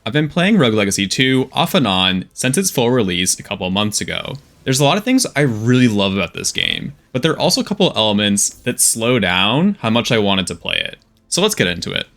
I've been playing Rogue Legacy 2 off and on since its full release a couple months ago. There's a lot of things I really love about this game, but there are also a couple elements that slow down how much I wanted to play it. So let's get into it.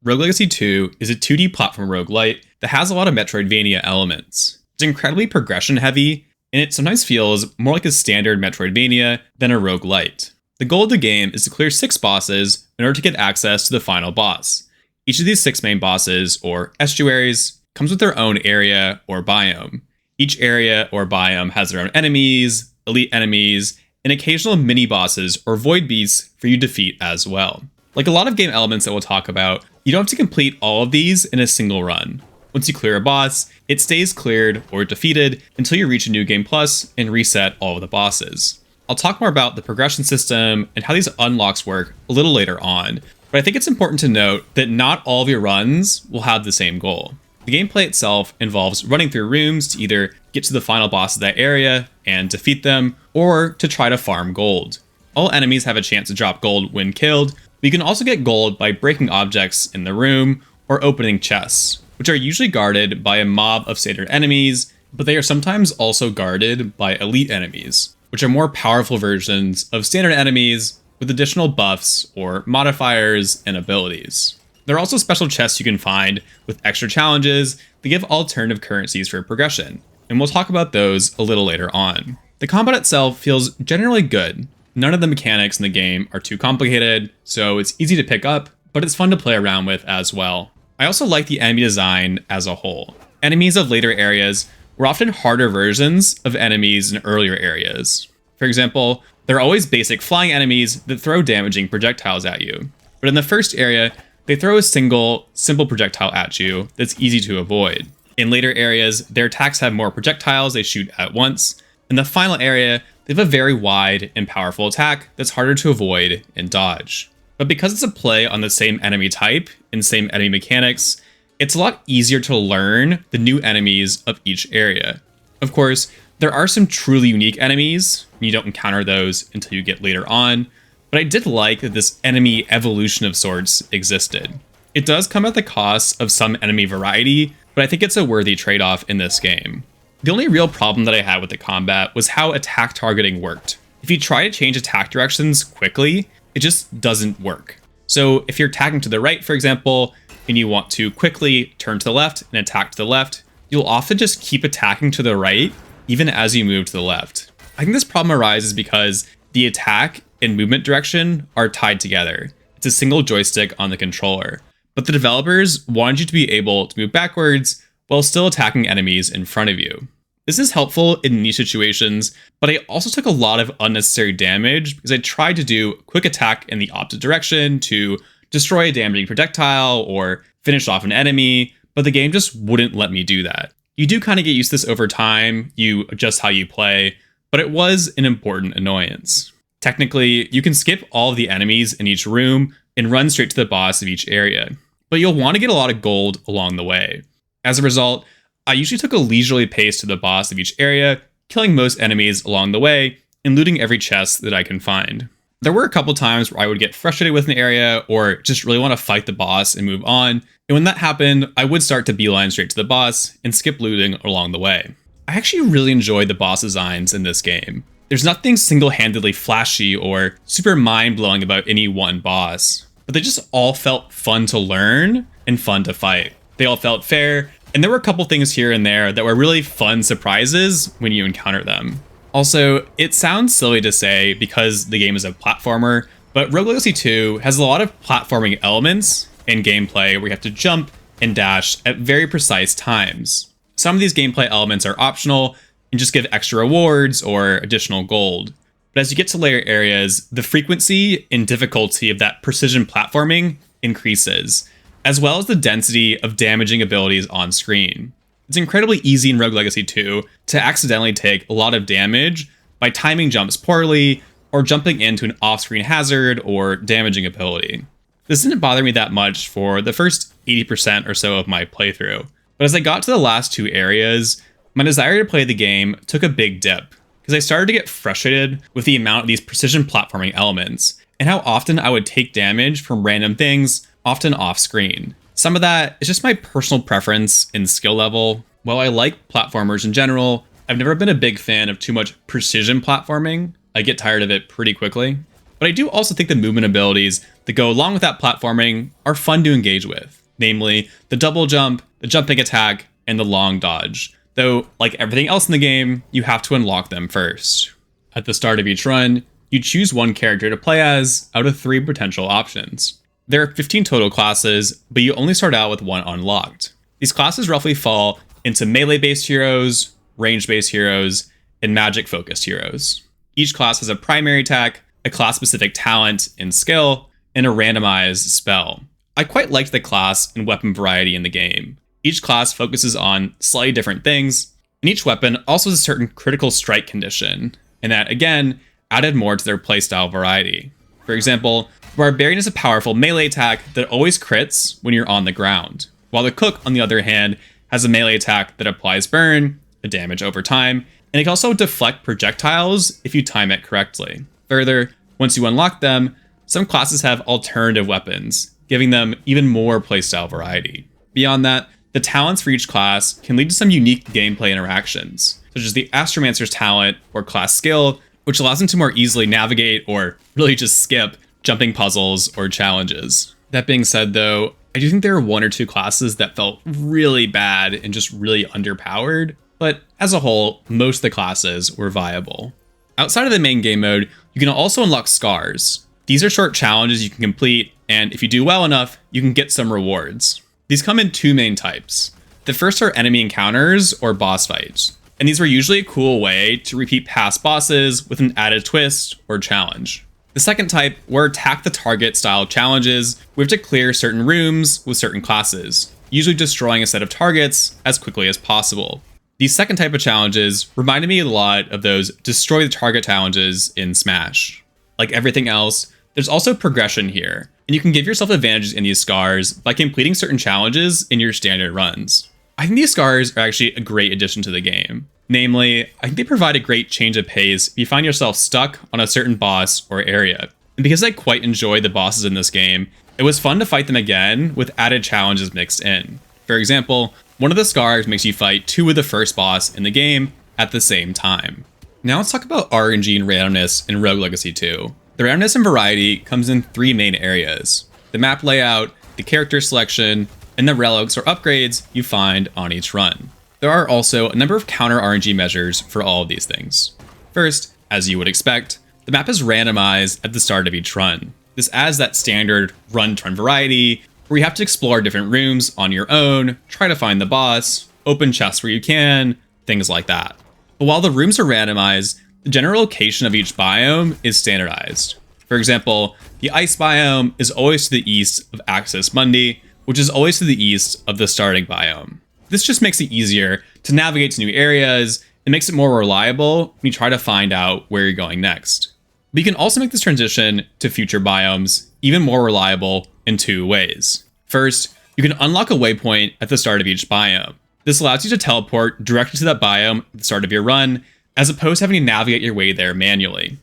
Rogue Legacy 2 is a 2D platform roguelite that has a lot of metroidvania elements. It's incredibly progression heavy, and it sometimes feels more like a standard metroidvania than a roguelite. The goal of the game is to clear 6 bosses in order to get access to the final boss. Each of these 6 main bosses, or estuaries, comes with their own area or biome. Each area or biome has their own enemies, elite enemies, and occasional mini-bosses or void beasts for you to defeat as well. Like a lot of game elements that we'll talk about, you don't have to complete all of these in a single run. Once you clear a boss, it stays cleared or defeated until you reach a new game plus and reset all of the bosses. I'll talk more about the progression system and how these unlocks work a little later on, but I think it's important to note that not all of your runs will have the same goal. The gameplay itself involves running through rooms to either get to the final boss of that area and defeat them, or to try to farm gold. All enemies have a chance to drop gold when killed, but you can also get gold by breaking objects in the room or opening chests, which are usually guarded by a mob of standard enemies, but they are sometimes also guarded by elite enemies, which are more powerful versions of standard enemies with additional buffs or modifiers and abilities. There are also special chests you can find with extra challenges that give alternative currencies for progression, and we'll talk about those a little later on. The combat itself feels generally good. None of the mechanics in the game are too complicated, so it's easy to pick up, but it's fun to play around with as well. I also like the enemy design as a whole. Enemies of later areas were often harder versions of enemies in earlier areas. For example, there are always basic flying enemies that throw damaging projectiles at you, but in the first area, they throw a simple projectile at you that's easy to avoid. In later areas, their attacks have more projectiles they shoot at once. In the final area, they have a very wide and powerful attack that's harder to avoid and dodge. But because it's a play on the same enemy type and same enemy mechanics, it's a lot easier to learn the new enemies of each area. Of course, there are some truly unique enemies, and you don't encounter those until you get later on, but I did like that this enemy evolution of sorts existed. It does come at the cost of some enemy variety, but I think it's a worthy trade-off in this game. The only real problem that I had with the combat was how attack targeting worked. If you try to change attack directions quickly, it just doesn't work. So if you're attacking to the right, for example, and you want to quickly turn to the left and attack to the left, you'll often just keep attacking to the right, even as you move to the left. I think this problem arises because the attack and movement direction are tied together. It's a single joystick on the controller, but the developers wanted you to be able to move backwards while still attacking enemies in front of you. This is helpful in niche situations, but I also took a lot of unnecessary damage because I tried to do a quick attack in the opposite direction to destroy a damaging projectile or finish off an enemy, but the game just wouldn't let me do that. You do kind of get used to this over time, you adjust how you play, but it was an important annoyance. Technically, you can skip all of the enemies in each room and run straight to the boss of each area, but you'll want to get a lot of gold along the way. As a result, I usually took a leisurely pace to the boss of each area, killing most enemies along the way and looting every chest that I can find. There were a couple times where I would get frustrated with an area or just really want to fight the boss and move on, and when that happened, I would start to beeline straight to the boss and skip looting along the way. I actually really enjoyed the boss designs in this game. There's nothing single-handedly flashy or super mind-blowing about any one boss, but they just all felt fun to learn and fun to fight. They all felt fair, and there were a couple things here and there that were really fun surprises when you encounter them. Also, it sounds silly to say because the game is a platformer, but Rogue Legacy 2 has a lot of platforming elements in gameplay where you have to jump and dash at very precise times. Some of these gameplay elements are optional and just give extra rewards or additional gold. But as you get to later areas, the frequency and difficulty of that precision platforming increases, as well as the density of damaging abilities on screen. It's incredibly easy in Rogue Legacy 2 to accidentally take a lot of damage by timing jumps poorly or jumping into an off-screen hazard or damaging ability. This didn't bother me that much for the first 80% or so of my playthrough, but as I got to the last 2 areas, my desire to play the game took a big dip because I started to get frustrated with the amount of these precision platforming elements and how often I would take damage from random things, often off screen. Some of that is just my personal preference in skill level. While I like platformers in general, I've never been a big fan of too much precision platforming. I get tired of it pretty quickly. But I do also think the movement abilities that go along with that platforming are fun to engage with, namely the double jump, the jumping attack, and the long dodge. Though, like everything else in the game, you have to unlock them first. At the start of each run, you choose one character to play as out of 3 potential options. There are 15 total classes, but you only start out with 1 unlocked. These classes roughly fall into melee-based heroes, range-based heroes, and magic-focused heroes. Each class has a primary attack, a class-specific talent and skill, and a randomized spell. I quite liked the class and weapon variety in the game. Each class focuses on slightly different things, and each weapon also has a certain critical strike condition, and that, again, added more to their playstyle variety. For example, Barbarian is a powerful melee attack that always crits when you're on the ground, while the Cook, on the other hand, has a melee attack that applies burn, a damage over time, and it can also deflect projectiles if you time it correctly. Further, once you unlock them, some classes have alternative weapons, giving them even more playstyle variety. Beyond that, the talents for each class can lead to some unique gameplay interactions, such as the Astromancer's talent or class skill, which allows them to more easily navigate or really just skip jumping puzzles or challenges. That being said though, I do think there are 1 or 2 classes that felt really bad and just really underpowered, but as a whole, most of the classes were viable. Outside of the main game mode, you can also unlock scars. These are short challenges you can complete, and if you do well enough, you can get some rewards. These come in 2 main types. The first are enemy encounters or boss fights, and these were usually a cool way to repeat past bosses with an added twist or challenge. The second type were attack the target style challenges. We have to clear certain rooms with certain classes, usually destroying a set of targets as quickly as possible. These second type of challenges reminded me a lot of those destroy the target challenges in Smash. Like everything else, there's also progression here, and you can give yourself advantages in these scars by completing certain challenges in your standard runs. I think these scars are actually a great addition to the game. Namely, I think they provide a great change of pace if you find yourself stuck on a certain boss or area. And because I quite enjoy the bosses in this game, it was fun to fight them again with added challenges mixed in. For example, one of the scars makes you fight 2 of the first boss in the game at the same time. Now let's talk about RNG and randomness in Rogue Legacy 2. The randomness and variety comes in 3 main areas: the map layout, the character selection, and the relics or upgrades you find on each run. There are also a number of counter RNG measures for all of these things. First, as you would expect, the map is randomized at the start of each run. This adds that standard run-to-run variety, where you have to explore different rooms on your own, try to find the boss, open chests where you can, things like that. But while the rooms are randomized, the general location of each biome is standardized. For example, the ice biome is always to the east of Axis Mundi, which is always to the east of the starting biome. This just makes it easier to navigate to new areas and makes it more reliable when you try to find out where you're going next. But you can also make this transition to future biomes even more reliable in 2 ways. First, you can unlock a waypoint at the start of each biome. This allows you to teleport directly to that biome at the start of your run, as opposed to having to navigate your way there manually.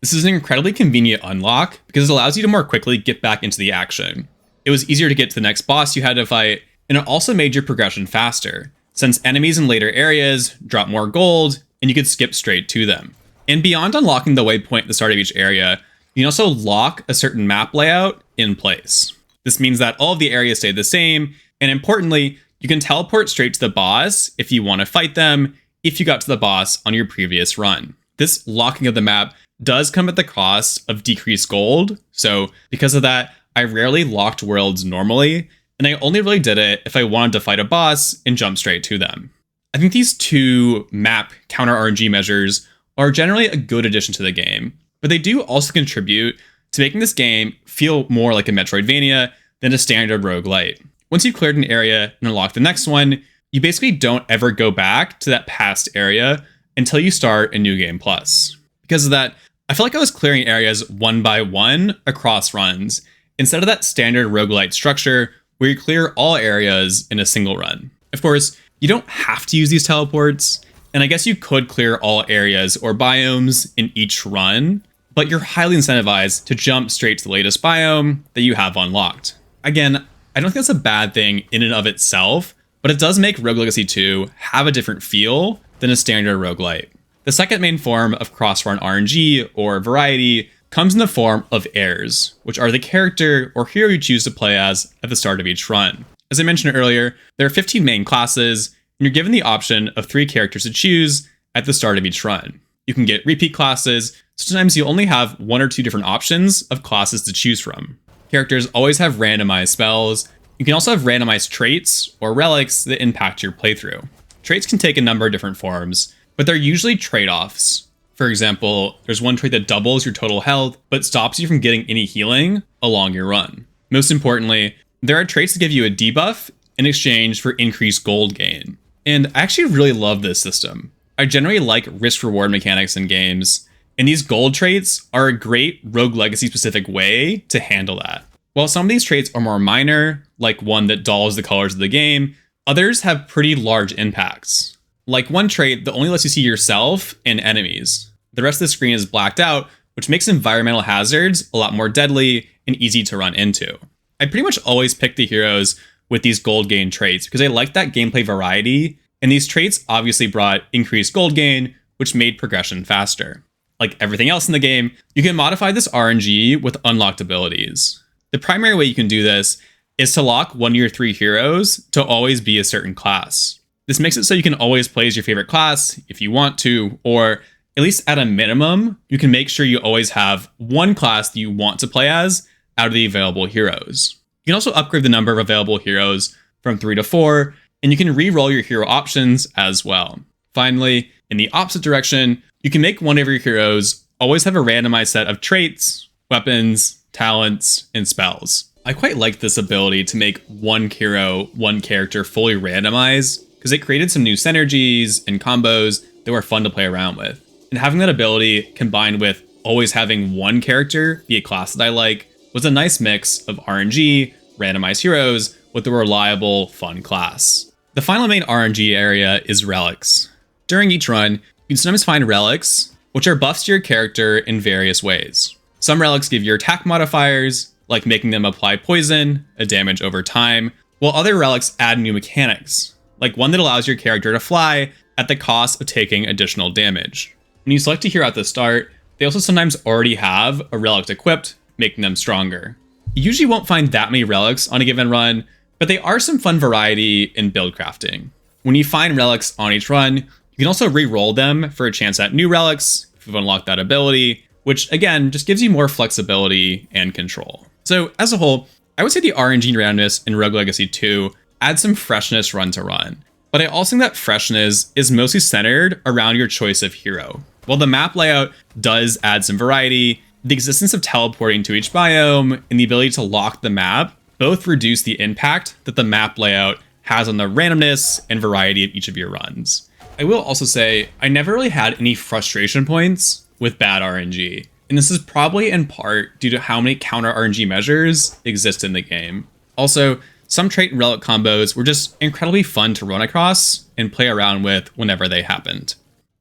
This is an incredibly convenient unlock because it allows you to more quickly get back into the action. It was easier to get to the next boss you had to fight, and it also made your progression faster, since enemies in later areas drop more gold and you could skip straight to them. And beyond unlocking the waypoint at the start of each area, you can also lock a certain map layout in place. This means that all of the areas stay the same, and importantly, you can teleport straight to the boss if you want to fight them, if you got to the boss on your previous run. This locking of the map does come at the cost of decreased gold, so because of that, I rarely locked worlds normally, and I only really did it if I wanted to fight a boss and jump straight to them. I think these 2 map counter RNG measures are generally a good addition to the game, but they do also contribute to making this game feel more like a metroidvania than a standard roguelite. Once you've cleared an area and unlocked the next one, you basically don't ever go back to that past area until you start a new game plus. Because of that, I felt like I was clearing areas one by one across runs, instead of that standard roguelite structure where you clear all areas in a single run. Of course, you don't have to use these teleports, and I guess you could clear all areas or biomes in each run, but you're highly incentivized to jump straight to the latest biome that you have unlocked. Again, I don't think that's a bad thing in and of itself, but it does make Rogue Legacy 2 have a different feel than a standard roguelite. The second main form of cross-run RNG, or variety, comes in the form of heirs, which are the character or hero you choose to play as at the start of each run. As I mentioned earlier, there are 15 main classes, and you're given the option of 3 characters to choose at the start of each run. You can get repeat classes, so sometimes you only have 1 or 2 different options of classes to choose from. Characters always have randomized spells. You can also have randomized traits or relics that impact your playthrough. Traits can take a number of different forms, but they're usually trade-offs. For example, there's one trait that doubles your total health, but stops you from getting any healing along your run. Most importantly, there are traits that give you a debuff in exchange for increased gold gain. And I actually really love this system. I generally like risk-reward mechanics in games, and these gold traits are a great Rogue Legacy specific way to handle that. While some of these traits are more minor, like one that dulls the colors of the game, others have pretty large impacts. Like one trait that only lets you see yourself and enemies. The rest of the screen is blacked out, which makes environmental hazards a lot more deadly and easy to run into. I pretty much always pick the heroes with these gold gain traits because I like that gameplay variety, and these traits obviously brought increased gold gain, which made progression faster. Like everything else in the game, you can modify this RNG with unlocked abilities. The primary way you can do this is to lock one of your 3 heroes to always be a certain class. This makes it so you can always play as your favorite class if you want to, or at least at a minimum, you can make sure you always have one class that you want to play as out of the available heroes. You can also upgrade the number of available heroes from 3 to 4, and you can re-roll your hero options as well. Finally, in the opposite direction, you can make one of your heroes always have a randomized set of traits, weapons, talents, and spells. I quite like this ability to make one hero, one character fully randomized, because it created some new synergies and combos that were fun to play around with. And having that ability combined with always having one character be a class that I like was a nice mix of RNG, randomized heroes, with a reliable, fun class. The final main RNG area is relics. During each run, you can sometimes find relics, which are buffs to your character in various ways. Some relics give your attack modifiers, like making them apply poison, a damage over time, while other relics add new mechanics, like one that allows your character to fly at the cost of taking additional damage. When you select a hero at the start, they also sometimes already have a relic equipped, making them stronger. You usually won't find that many relics on a given run, but they are some fun variety in build crafting. When you find relics on each run, you can also re-roll them for a chance at new relics if you've unlocked that ability, which again, just gives you more flexibility and control. So as a whole, I would say the RNG randomness in Rogue Legacy 2 adds some freshness run to run, but I also think that freshness is mostly centered around your choice of hero. While the map layout does add some variety, the existence of teleporting to each biome and the ability to lock the map both reduce the impact that the map layout has on the randomness and variety of each of your runs. I will also say I never really had any frustration points with bad RNG, and this is probably in part due to how many counter RNG measures exist in the game. Also, some trait and relic combos were just incredibly fun to run across and play around with whenever they happened.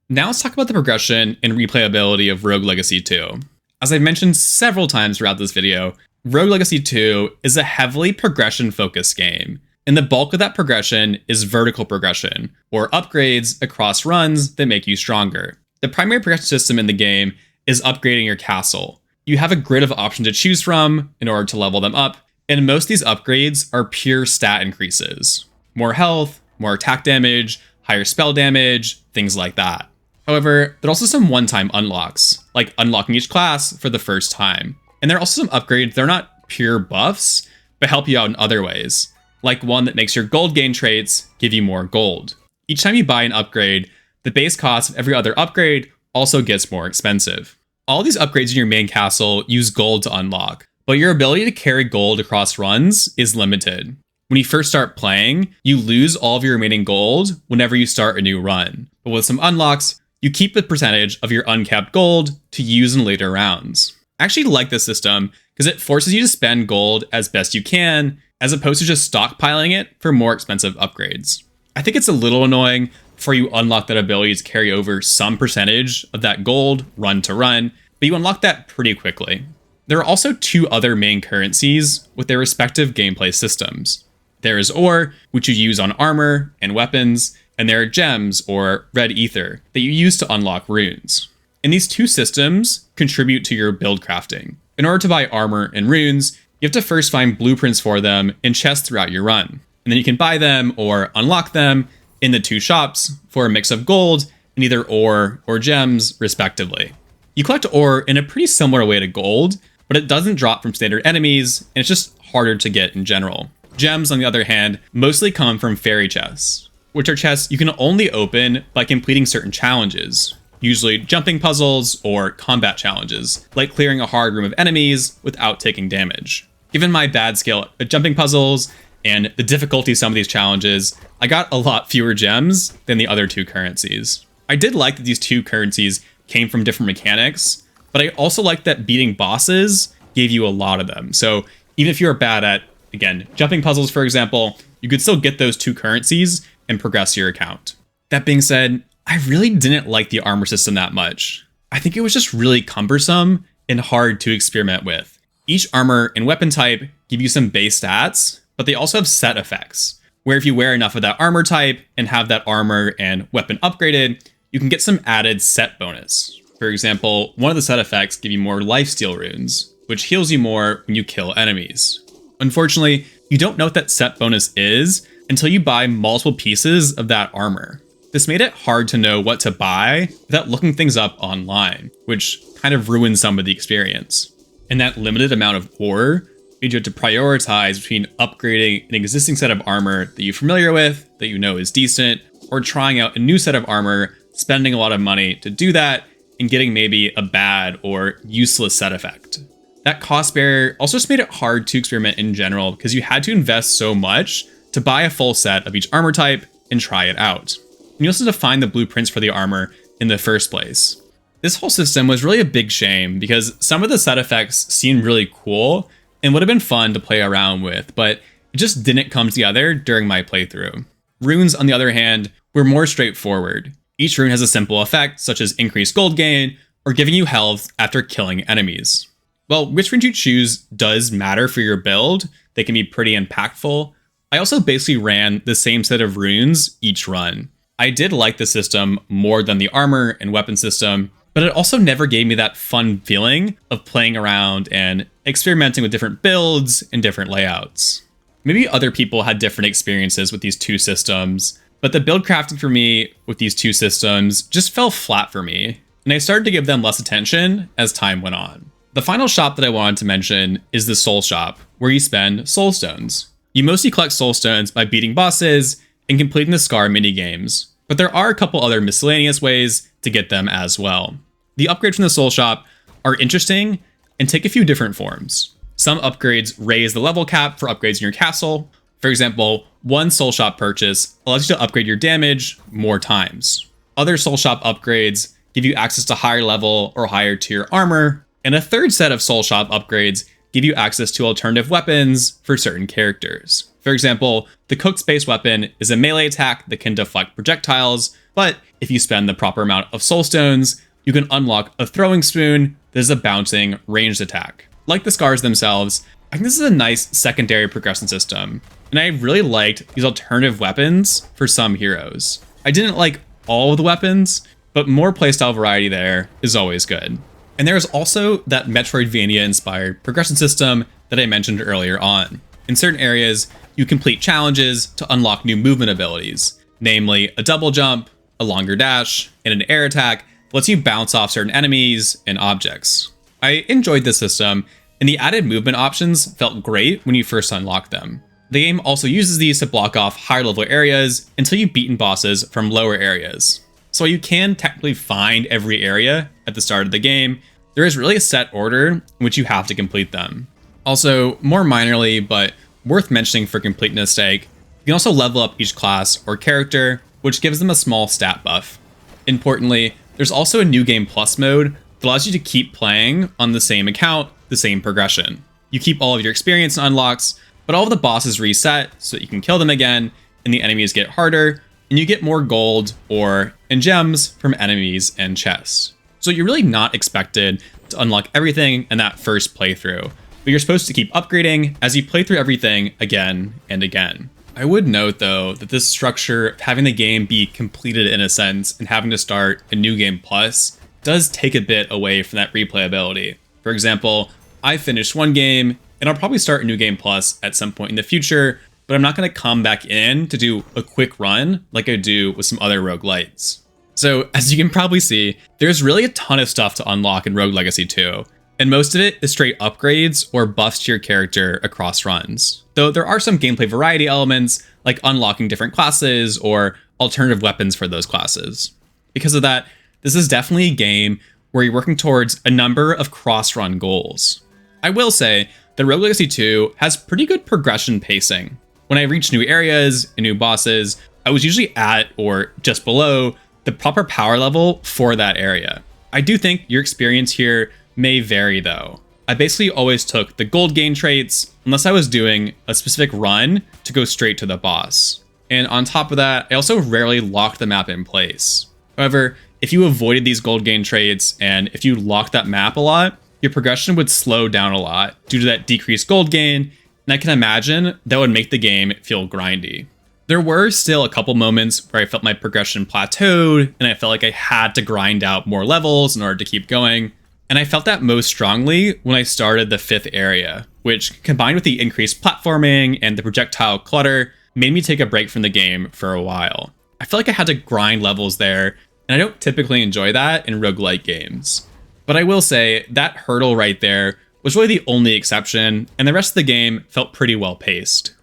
Now let's talk about the progression and replayability of Rogue Legacy 2. As I've mentioned several times throughout this video, Rogue Legacy 2 is a heavily progression-focused game, and the bulk of that progression is vertical progression, or upgrades across runs that make you stronger. The primary progression system in the game is upgrading your castle. You have a grid of options to choose from in order to level them up, and most of these upgrades are pure stat increases. More health, more attack damage, higher spell damage, things like that. However, there are also some one-time unlocks, like unlocking each class for the first time. And there are also some upgrades that are not pure buffs, but help you out in other ways, like one that makes your gold gain traits give you more gold. Each time you buy an upgrade, the base cost of every other upgrade also gets more expensive. All these upgrades in your main castle use gold to unlock, but your ability to carry gold across runs is limited. When you first start playing, you lose all of your remaining gold whenever you start a new run. But with some unlocks, you keep a percentage of your uncapped gold to use in later rounds. I actually like this system because it forces you to spend gold as best you can, as opposed to just stockpiling it for more expensive upgrades. I think it's a little annoying before you unlock that ability to carry over some percentage of that gold run to run, but you unlock that pretty quickly. There are also two other main currencies with their respective gameplay systems. There is ore, which you use on armor and weapons, and there are gems, or red ether, that you use to unlock runes. And these two systems contribute to your build crafting. In order to buy armor and runes, you have to first find blueprints for them in chests throughout your run. And then you can buy them or unlock them in the two shops for a mix of gold and either ore or gems, respectively. You collect ore in a pretty similar way to gold, but it doesn't drop from standard enemies, and it's just harder to get in general. Gems, on the other hand, mostly come from fairy chests, which are chests you can only open by completing certain challenges, usually jumping puzzles or combat challenges, like clearing a hard room of enemies without taking damage. Given my bad skill at jumping puzzles and the difficulty of some of these challenges, I got a lot fewer gems than the other two currencies. I did like that these two currencies came from different mechanics, but I also like that beating bosses gave you a lot of them. So even if you're bad at, again, jumping puzzles, for example, you could still get those two currencies and progress your account. That being said, I really didn't like the armor system that much. I think it was just really cumbersome and hard to experiment with. Each armor and weapon type give you some base stats, but they also have set effects, where if you wear enough of that armor type and have that armor and weapon upgraded, you can get some added set bonus. For example, one of the set effects give you more lifesteal runes, which heals you more when you kill enemies. Unfortunately, you don't know what that set bonus is until you buy multiple pieces of that armor. This made it hard to know what to buy without looking things up online, which kind of ruined some of the experience. And that limited amount of ore made you have to prioritize between upgrading an existing set of armor that you're familiar with, that you know is decent, or trying out a new set of armor, spending a lot of money to do that, and getting maybe a bad or useless set effect. That cost barrier also just made it hard to experiment in general because you had to invest so much to buy a full set of each armor type and try it out. And you also had to find the blueprints for the armor in the first place. This whole system was really a big shame because some of the set effects seemed really cool and would have been fun to play around with, but it just didn't come together during my playthrough. Runes, on the other hand, were more straightforward. Each rune has a simple effect, such as increased gold gain or giving you health after killing enemies. Well, which rune you choose does matter for your build. They can be pretty impactful. I also basically ran the same set of runes each run. I did like the system more than the armor and weapon system, but it also never gave me that fun feeling of playing around and experimenting with different builds and different layouts. Maybe other people had different experiences with these two systems, but the build crafting for me with these two systems just fell flat for me, and I started to give them less attention as time went on. The final shop that I wanted to mention is the Soul Shop, where you spend soul stones. You mostly collect soul stones by beating bosses and completing the Scar minigames, but there are a couple other miscellaneous ways to get them as well. The upgrades from the Soul Shop are interesting and take a few different forms. Some upgrades raise the level cap for upgrades in your castle. For example, one Soul Shop purchase allows you to upgrade your damage more times. Other Soul Shop upgrades give you access to higher level or higher tier armor, and a third set of Soul Shop upgrades give you access to alternative weapons for certain characters. For example, the Cook's base weapon is a melee attack that can deflect projectiles, but if you spend the proper amount of soul stones, you can unlock a throwing spoon that is a bouncing ranged attack. Like the Scars themselves, I think this is a nice secondary progression system, and I really liked these alternative weapons for some heroes. I didn't like all of the weapons, but more playstyle variety there is always good. And there's also that Metroidvania-inspired progression system that I mentioned earlier on. In certain areas, you complete challenges to unlock new movement abilities, namely a double jump, a longer dash, and an air attack that lets you bounce off certain enemies and objects. I enjoyed this system, and the added movement options felt great when you first unlocked them. The game also uses these to block off higher level areas until you've beaten bosses from lower areas. So while you can technically find every area at the start of the game, there is really a set order in which you have to complete them. Also, more minorly, but worth mentioning for completeness sake, you can also level up each class or character, which gives them a small stat buff. Importantly, there's also a New Game Plus mode that allows you to keep playing on the same account, the same progression. You keep all of your experience and unlocks, but all of the bosses reset so that you can kill them again, and the enemies get harder, and you get more gold, ore, and gems from enemies and chests. So you're really not expected to unlock everything in that first playthrough, but you're supposed to keep upgrading as you play through everything again and again. I would note though that this structure of having the game be completed in a sense and having to start a new game plus does take a bit away from that replayability. For example, I finished one game and I'll probably start a new game plus at some point in the future, but I'm not going to come back in to do a quick run like I do with some other roguelites. So as you can probably see, there's really a ton of stuff to unlock in Rogue Legacy 2, and most of it is straight upgrades or buffs to your character across runs. Though there are some gameplay variety elements like unlocking different classes or alternative weapons for those classes. Because of that, this is definitely a game where you're working towards a number of cross-run goals. I will say that Rogue Legacy 2 has pretty good progression pacing. When I reach new areas and new bosses, I was usually at or just below the proper power level for that area. I do think your experience here may vary though. I basically always took the gold gain traits unless I was doing a specific run to go straight to the boss. And on top of that, I also rarely locked the map in place. However, if you avoided these gold gain traits and if you locked that map a lot, your progression would slow down a lot due to that decreased gold gain, and I can imagine that would make the game feel grindy. There were still a couple moments where I felt my progression plateaued and I felt like I had to grind out more levels in order to keep going. And I felt that most strongly when I started the 5th area, which combined with the increased platforming and the projectile clutter made me take a break from the game for a while. I felt like I had to grind levels there, and I don't typically enjoy that in roguelike games. But I will say that hurdle right there was really the only exception, and the rest of the game felt pretty well paced.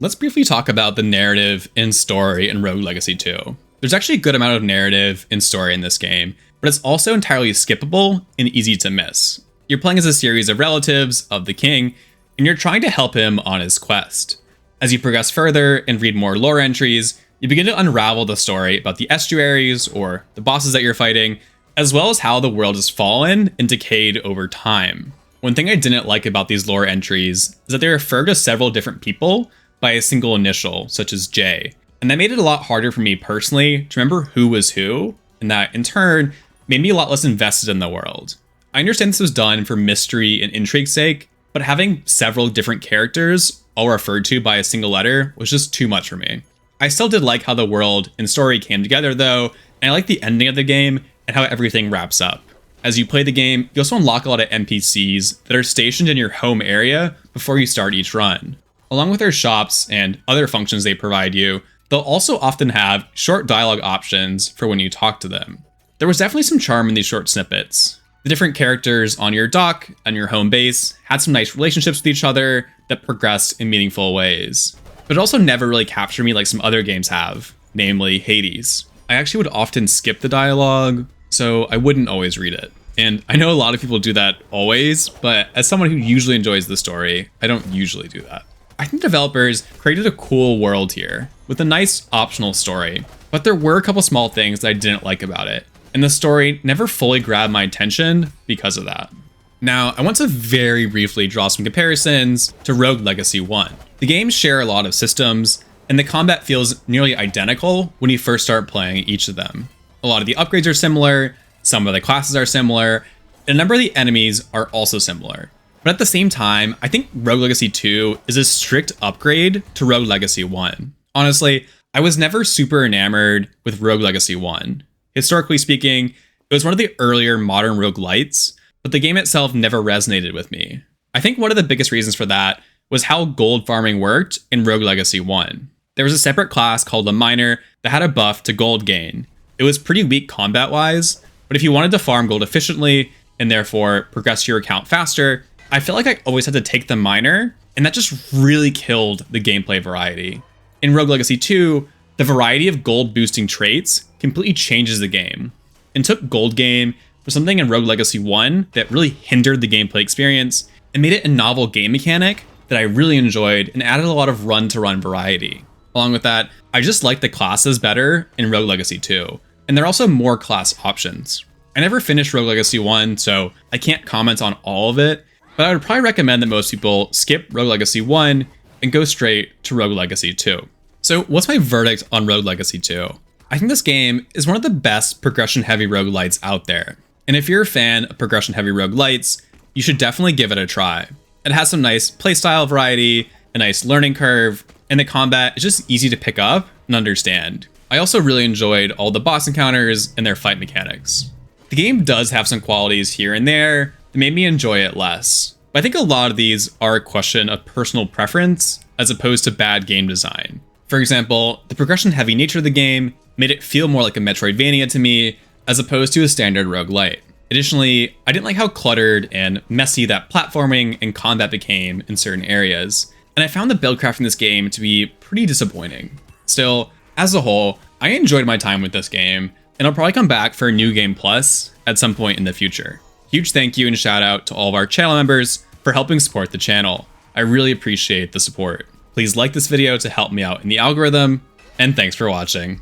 Let's briefly talk about the narrative and story in Rogue Legacy 2. There's actually a good amount of narrative and story in this game, but it's also entirely skippable and easy to miss. You're playing as a series of relatives of the king, and you're trying to help him on his quest. As you progress further and read more lore entries, you begin to unravel the story about the estuaries, or the bosses that you're fighting, as well as how the world has fallen and decayed over time. One thing I didn't like about these lore entries is that they refer to several different people by a single initial, such as J, and that made it a lot harder for me personally to remember who was who, and that in turn made me a lot less invested in the world. I understand this was done for mystery and intrigue's sake, but having several different characters all referred to by a single letter was just too much for me. I still did like how the world and story came together though, and I like the ending of the game and how everything wraps up. As you play the game, you also unlock a lot of NPCs that are stationed in your home area before you start each run. Along with their shops and other functions they provide you, they'll also often have short dialogue options for when you talk to them. There was definitely some charm in these short snippets. The different characters on your dock and your home base had some nice relationships with each other that progressed in meaningful ways. But it also never really captured me like some other games have, namely Hades. I actually would often skip the dialogue, so I wouldn't always read it. And I know a lot of people do that always, but as someone who usually enjoys the story, I don't usually do that. I think developers created a cool world here with a nice optional story, but there were a couple small things that I didn't like about it, and the story never fully grabbed my attention because of that. Now, I want to very briefly draw some comparisons to Rogue Legacy 1. The games share a lot of systems, and the combat feels nearly identical when you first start playing each of them. A lot of the upgrades are similar, some of the classes are similar, and a number of the enemies are also similar. But at the same time, I think Rogue Legacy 2 is a strict upgrade to Rogue Legacy 1. Honestly, I was never super enamored with Rogue Legacy 1. Historically speaking, it was one of the earlier modern roguelites, but the game itself never resonated with me. I think one of the biggest reasons for that was how gold farming worked in Rogue Legacy 1. There was a separate class called the Miner that had a buff to gold gain. It was pretty weak combat-wise, but if you wanted to farm gold efficiently and therefore progress your account faster, I felt like I always had to take the Miner, and that just really killed the gameplay variety. In Rogue Legacy 2, the variety of gold boosting traits completely changes the game, and took gold gain for something in Rogue Legacy 1 that really hindered the gameplay experience and made it a novel game mechanic that I really enjoyed and added a lot of run-to-run variety. Along with that, I just like the classes better in Rogue Legacy 2, and there are also more class options. I never finished Rogue Legacy 1, so I can't comment on all of it, but I would probably recommend that most people skip Rogue Legacy 1 and go straight to Rogue Legacy 2. So what's my verdict on Rogue Legacy 2? I think this game is one of the best progression-heavy roguelites out there. And if you're a fan of progression-heavy roguelites, you should definitely give it a try. It has some nice playstyle variety, a nice learning curve, and the combat is just easy to pick up and understand. I also really enjoyed all the boss encounters and their fight mechanics. The game does have some qualities here and there that made me enjoy it less, but I think a lot of these are a question of personal preference as opposed to bad game design. For example, the progression-heavy nature of the game made it feel more like a metroidvania to me as opposed to a standard roguelite. Additionally, I didn't like how cluttered and messy that platforming and combat became in certain areas, and I found the buildcraft in this game to be pretty disappointing. Still, as a whole, I enjoyed my time with this game, and I'll probably come back for a New Game Plus at some point in the future. Huge thank you and shout out to all of our channel members for helping support the channel. I really appreciate the support. Please like this video to help me out in the algorithm, and thanks for watching.